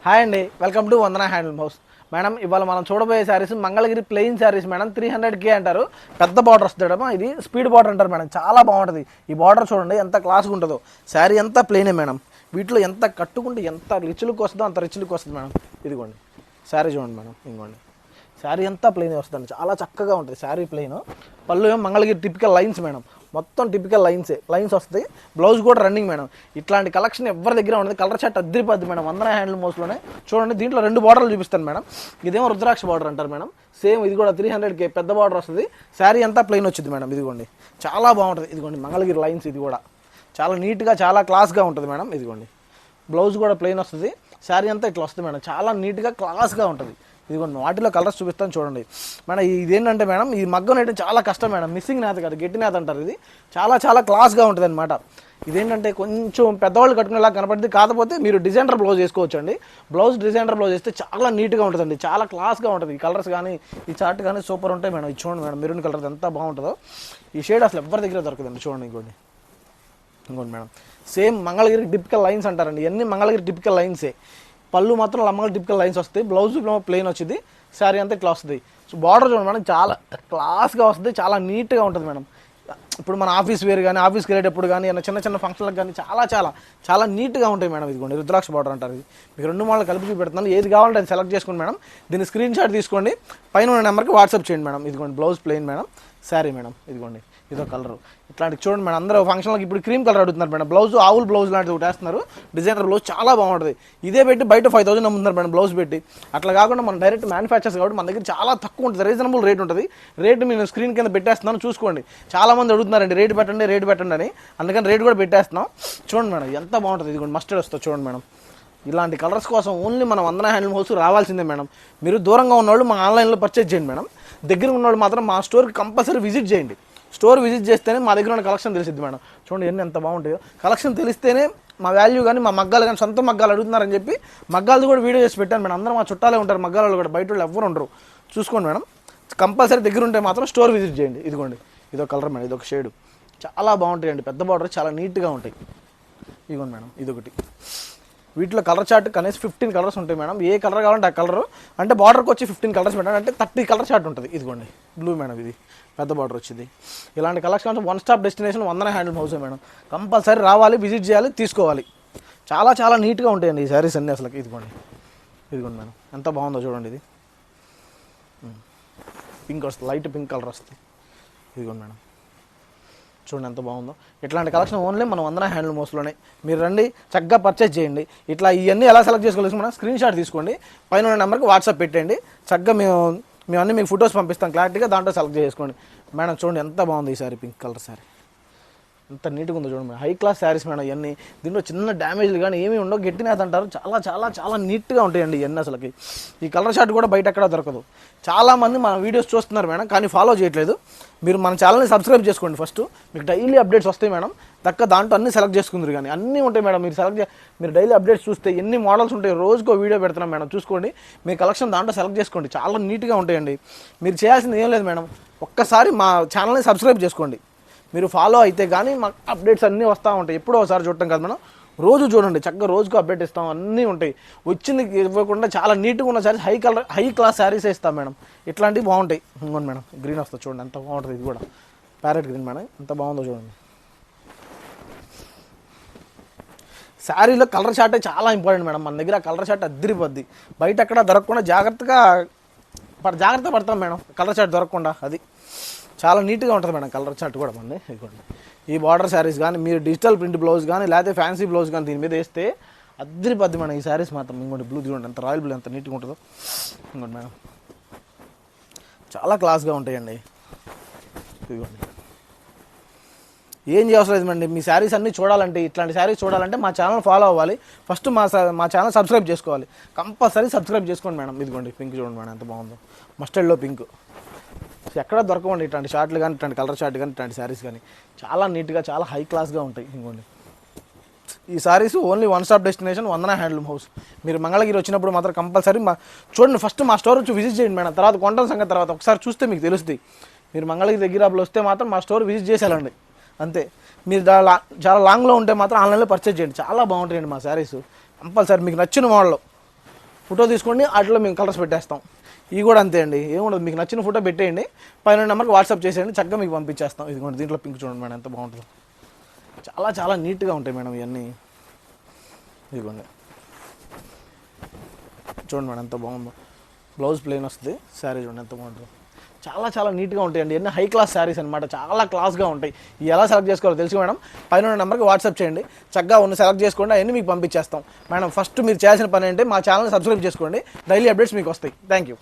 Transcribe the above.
Hi అండి, welcome to Vandana handloom house. Madam, ఇవాళ మనం చూడబోయే saris Mangalagiri plain saris madam. 300K అంటారు. పెద్ద బార్డర్ వస్తుంది మేడం. ఇది స్పీడ్ బార్డర్ అంటారు మేడం. చాలా బాగుంటుంది ఈ బార్డర్. చూడండి ఎంత క్లాస్గా ఉంటుందో. శారీ అంతా ప్లెయినే మేడం. వీటిలో ఎంత కట్టుకుంటే ఎంత రిచ్ లుక్ వస్తుందో అంత రిచ్ లుక్ వస్తుంది మేడం. ఇదిగోండి శారీ చూడండి మేడం. ఇదిగోండి శారీ అంతా ప్లెయిన్ వస్తుంది. చాలా చక్కగా ఉంటుంది శారీ ప్లెయిన్. పళ్ళు ఏమో మంగళగిరి టిపికల్ లైన్స్ మేడం. మొత్తం టిపికల్ లైన్స్ వస్తాయి. బ్లౌజ్ కూడా రన్నింగ్ మేడం. ఇట్లాంటి కలెక్షన్ ఎవరి దగ్గర ఉండదు. కలర్ షర్ట్ అద్దరిపోద్ది మేడం. వందన హ్యాండ్లూమ్ హౌస్లోనే. చూడండి దీంట్లో 2 బార్డర్లు చూపిస్తాను మేడం. ఇదేమో రుద్రాక్ష బార్డర్ అంటారు మేడం. సేమ్ ఇది కూడా 300K పెద్ద బార్డర్ వస్తుంది. శారీ అంతా ప్లెయిన్ వచ్చింది మేడం. ఇదిగోండి చాలా బాగుంటుంది. ఇదిగోండి మంగళగిరి లైన్స్. ఇది కూడా చాలా నీట్గా చాలా క్లాస్గా ఉంటుంది మేడం. ఇదిగోండి బ్లౌజ్ కూడా ప్లెయిన్ వస్తుంది. శారీ అంతా ఇట్లా వస్తుంది మేడం. చాలా నీట్గా క్లాస్గా ఉంటుంది. ఇదిగోండి వాటిలో కలర్స్ చూపిస్తాను చూడండి మేడం. ఇదేంటంటే మేడం, ఈ మగ్గం అయితే చాలా కష్టం మేడం. మిస్సింగ్ నేత కాదు, గట్టి నేత అంటారు. ఇది చాలా చాలా క్లాస్గా ఉంటుంది అనమాట. ఇదేంటంటే కొంచెం పెద్దవాళ్ళు కట్టుకునేలా కనపడుతుంది. కాకపోతే మీరు డిజైనర్ బ్లౌజ్ వేసుకోవచ్చు అండి. డిజైనర్ బ్లౌజ్ వేస్తే చాలా నీట్గా ఉంటుందండి. చాలా క్లాస్గా ఉంటుంది. ఈ కలర్స్ కానీ ఈ చార్ట్ కానీ సూపర్ ఉంటాయి మేడం. ఇది చూడండి మేడం, మెరూన్ కలర్ ఎంత బాగుంటుందో. ఈ షేడ్ అసలు ఎవరి దగ్గర దొరకదండి. చూడండి ఇంకోండి madam. Same Mangalagiri typical lines అంటారండి. ఇవన్నీ మంగళగిరి టిపికల్ లైన్సే. పళ్ళు మాత్రం మంగళగిరి టిపికల్ లైన్స్ వస్తాయి. బ్లౌజ్ ప్లెయిన్ వచ్చింది. శారీ అంతా ఇట్లా వస్తుంది. సో బార్డర్ చూడండి మేడం, చాలా క్లాస్గా వస్తుంది. చాలా నీట్గా ఉంటుంది మేడం. ఇప్పుడు మన ఆఫీస్ వేర్ కానీ, ఆఫీస్కి వెళ్ళేటప్పుడు కానీ, చిన్న చిన్న ఫంక్షన్లకు కానీ చాలా చాలా చాలా నీట్గా ఉంటాయి మేడం. ఇదిగోండి రుద్రాక్ష బార్డర్ అంటారు. ఇది మీకు 2 మోడల్ కలిపి చూపెడుతున్నాను. ఏది కావాలంటే అది సెలెక్ట్ చేసుకోండి మేడం. దీన్ని స్క్రీన్ షాట్ తీసుకోండి, పైన ఉన్న నెంబర్కి వాట్సాప్ చేయండి మేడం. ఇదిగోండి blouse plain madam. Sari madam. ఇదిగోండి ఇదో కలరు. ఇట్లాంటి చూడండి మేడం, అందరూ ఫంక్షన్లకు ఇప్పుడు క్రీమ్ కలర్ అడుగుతున్నారు మేడం. బ్లౌజ్ ఆవుల్ బ్లౌజ్ లాంటిది ఒకటి వేస్తున్నారు. డిజైనర్ బ్లౌజ్ చాలా బాగుంటుంది. ఇదే పెట్టి బయట 5000 అమ్ముతున్నారు మేడం బ్లౌజ్ పెట్టి. అట్లా కాకుండా మనం డైరెక్ట్ మ్యానుఫ్యాక్చర్స్ కాబట్టి మన దగ్గర చాలా తక్కువ ఉంటుంది. రీజనబుల్ రేట్ ఉంటుంది. రేటు నేను స్క్రీన్ కింద పెట్టేస్తున్నాను, చూసుకోండి. చాలామంది అడుగుతున్నారండి రేటు పెట్టండి అని. అందుకని రేటు కూడా పెట్టేస్తున్నాం. చూడండి మేడం ఎంత బాగుంటుంది. ఇది మస్టర్డ్ వస్తుంది చూడండి మేడం. ఇలాంటి కలర్స్ కోసం ఓన్లీ మన వందన హ్యాండ్లూమ్ హౌస్ రావాల్సిందే మేడం. మీరు దూరంగా ఉన్నవాళ్ళు మా ఆన్లైన్లో పర్చేజ్ చేయండి మేడం. దగ్గర ఉన్నవాళ్ళు మాత్రం మా స్టోర్కి కంపల్సరీ విజిట్ చేయండి. స్టోర్ విజిట్ చేస్తేనే మా దగ్గర ఉన్న కలెక్షన్ తెలిసిద్ది మేడం. చూడండి ఎన్ని ఎంత బాగుంటాయో. కలెక్షన్ తెలిస్తేనే మా వాల్యూ కానీ, మా మగ్గాలు కానీ, సొంత మగ్గాలు అడుగుతున్నారని చెప్పి మగ్గాలది కూడా వీడియో చేసి పెట్టాను మేడం. అందరూ మా చుట్టాలే ఉంటారు మగ్గాలు కూడా, బయట వాళ్ళు ఎవరు ఉండరు. చూసుకోండి మేడం. కంపల్సరీ దగ్గర ఉంటే మాత్రం స్టోర్ విజిట్ చేయండి. ఇదిగోండి ఇదో కలర్ మేడం, ఇదొక షేడు చాలా బాగుంటాయండి. పెద్ద బార్డర్ చాలా నీట్గా ఉంటాయి. ఇదిగోండి మేడం ఇదొకటి. వీటిలో కలర్ చార్ట్ కనీసం 15 కలర్స్ ఉంటాయి మేడం. ఏ కలర్ కావాలంటే ఆ కలర్. అంటే బార్డర్కి వచ్చి 15 కలర్స్ మేడం. అంటే 30 కలర్ చార్ట్ ఉంటుంది. ఇదిగోండి బ్లూ మేడం. ఇది పెద్ద బార్డర్ వచ్చింది. ఇలాంటి collection one stop destination Vandana handloom హౌసే madam. Compulsory రావాలి, విజిట్ చేయాలి, తీసుకోవాలి. చాలా చాలా నీట్గా ఉంటాయండి ఈ శారీస్ అన్నీ అసలు. ఇదిగోండి మేడం ఎంత బాగుందో చూడండి. ఇది పింక్ వస్తుంది, లైట్ పింక్ కలర్ వస్తుంది. ఇదిగోండి మేడం చూడండి ఎంత బాగుందో. ఇట్లాంటి కలెక్షన్ ఓన్లీ మన వందన హ్యాండ్లూమ్ హౌస్లోనే. మీరు రండి, చక్కగా పర్చేజ్ చేయండి. ఇట్లా ఇవన్నీ ఎలా సెలెక్ట్ చేసుకోవాలి మనం స్క్రీన్ షాట్ తీసుకోండి, పైన ఉన్న నెంబర్కి వాట్సాప్ పెట్టండి. చక్కగా మేము అన్నీ మీకు ఫొటోస్ పంపిస్తాం క్లారిటీగా. దాంట్లో సెలెక్ట్ చేసుకోండి మేడం. చూడండి ఎంత బాగుంది ఈ సారీ, పింక్ కలర్ సారీ ఎంత నీట్గా ఉందో చూడండి madam. High class saris madam ఇవన్నీ. దీంట్లో చిన్న డ్యామేజ్లు కానీ ఏమీ ఉండవు. గట్టినేది అంటారు. చాలా చాలా చాలా నీట్గా ఉంటాయండి ఇవన్నీ అసలుకి. ఈ కలర్ షార్ట్ కూడా బయట ఎక్కడా దొరకదు. చాలామంది మన వీడియోస్ చూస్తున్నారు మేడం, కానీ ఫాలో చేయట్లేదు. మీరు మన ఛానల్ని సబ్స్క్రైబ్ చేసుకోండి ఫస్ట్. మీకు డైలీ అప్డేట్స్ వస్తాయి మేడం. దాంట్లో అన్నీ సెలెక్ట్ చేసుకుందరు కానీ అన్నీ ఉంటాయి మేడం. మీరు డైలీ అప్డేట్స్ చూస్తే ఎన్ని మోడల్స్ ఉంటాయి. రోజుకో వీడియో పెడుతున్నాం మేడం. చూసుకోండి, మీ కలెక్షన్ దాంట్లో సెలెక్ట్ చేసుకోండి. చాలా నీట్గా ఉంటాయండి. మీరు చేయాల్సింది ఏం లేదు మేడం, ఒక్కసారి మా ఛానల్ని సబ్స్క్రైబ్ చేసుకోండి. మీరు ఫాలో అయితే కానీ మాకు అప్డేట్స్ అన్నీ వస్తూ ఉంటాయి. ఎప్పుడో ఒకసారి చూడటం కాదు మేడం, రోజు చూడండి. చక్కగా రోజుకు అప్డేట్ ఇస్తాం. అన్నీ ఉంటాయి. వచ్చింది ఇవ్వకుండా చాలా నీట్గా ఉన్న శారీస్, హై క్లాస్ శారీస్ ఇస్తాం మేడం. ఇట్లాంటివి బాగుంటాయి. ఇంకోండి మేడం గ్రీన్ వస్తుంది చూడండి ఎంత బాగుంటుంది. ఇది కూడా ప్యారెట్ గ్రీన్ మేడం, ఎంత బాగుందో చూడండి. శారీలో కలర్ చార్టే చాలా ఇంపార్టెంట్ మేడం. మన దగ్గర కలర్ చార్ట్ అద్దరిపోద్ది. బయట ఎక్కడ దొరకకుండా జాగ్రత్త పడతాం మేడం. కలర్ చార్ట్ దొరకకుండా అది చాలా నీట్గా ఉంటుంది మేడం. కలర్ చార్ట్ కూడా మంది. ఇదిగోండి ఈ బార్డర్ శారీస్ కానీ, మీరు డిజిటల్ ప్రింట్ బ్లౌజ్ కానీ, లేకపోతే ఫ్యాన్సీ బ్లౌజ్ కానీ దీని మీద వేస్తే అద్దరిపోద్ది మేడం ఈ శారీస్ మాత్రం. ఇంకోటి బ్లూ చూడండి ఎంత రాయల్ బ్లూ ఎంత నీట్గా ఉంటుందో. ఇంకోటి మేడం చాలా క్లాస్గా ఉంటాయండి. ఇదిగోండి ఏం చేయవసరం లేదు మేడం. మీ శారీస్ అన్నీ చూడాలంటే, ఇట్లాంటి శారీస్ చూడాలంటే మా ఛానల్ ఫాలో అవ్వాలి. ఫస్ట్ మా ఛానల్ సబ్స్క్రైబ్ చేసుకోవాలి. కంపల్సరీ సబ్స్క్రైబ్ చేసుకోండి మేడం. ఇదిగోండి పింక్ చూడండి మేడం ఎంత బాగుందో. మస్టర్డ్లో పింక్ ఎక్కడ దొరకవండి. ఇట్లాంటి షార్ట్లు కానీ, ఇట్లాంటి కలర్ షార్ట్ కానీ, ఇట్లాంటి శారీస్ కానీ చాలా నీట్గా చాలా హై క్లాస్గా ఉంటాయి. ఇంకోండి ఈ saris only one stop destination Vandana handloom house. మీరు మంగళగిరి వచ్చినప్పుడు మాత్రం కంపల్సరీ చూడండి. ఫస్ట్ మా స్టోర్ వచ్చి విజిట్ చేయండి మేడం. తర్వాత కొంటల సంగతి తర్వాత ఒకసారి చూస్తే మీకు తెలుస్తుంది. మీరు మంగళగిరి దగ్గర వస్తే మాత్రం మా స్టోర్ విజిట్ చేసేయాలండి అంతే. మీరు చాలా లాంగ్లో ఉంటే మాత్రం ఆన్లైన్లో పర్చేజ్ చేయండి. చాలా బాగుంటాయండి మా శారీస్. కంపల్సరీ మీకు నచ్చిన మోడల్ ఫోటో తీసుకోండి, వాటిలో మేము కలర్స్ పెట్టేస్తాం. ఇవి కూడా అంతే అండి, ఏముండదు, మీకు నచ్చిన ఫోటో పెట్టేయండి, పైన నెంబర్కి వాట్సాప్ చేసేయండి, చక్కగా మీకు పంపించేస్తాం. ఇదిగోండి దీంట్లో పింక్ చూడండి మేడం ఎంత బాగుంటుందో, చాలా చాలా నీట్గా ఉంటాయి మేడం ఇవన్నీ. ఇదిగోండి చూడండి మేడం ఎంత బాగుందో, బ్లౌజ్ ప్లెయిన్ వస్తుంది, శారీ చూడండి ఎంత బాగుంటుందో, చాలా చాలా నీట్గా ఉంటాయండి. ఎన్ని హై క్లాస్ శారీస్ అనమాట, చాలా క్లాస్గా ఉంటాయి. ఇవి ఎలా సెలెక్ట్ చేసుకోవాలో తెలుసు మేడం, పైన ఉన్న నెంబర్కి వాట్సాప్ చేయండి, చక్కగా ఉన్న సెలెక్ట్ చేసుకోండి, అవన్నీ మీకు పంపించేస్తాం. మేడం ఫస్ట్ మీరు చేయాల్సిన పని ఏంటంటే మా ఛానల్ని సబ్స్క్రైబ్ చేసుకోండి, డైలీ అప్డేట్స్ మీకు వస్తాయి. Thank you.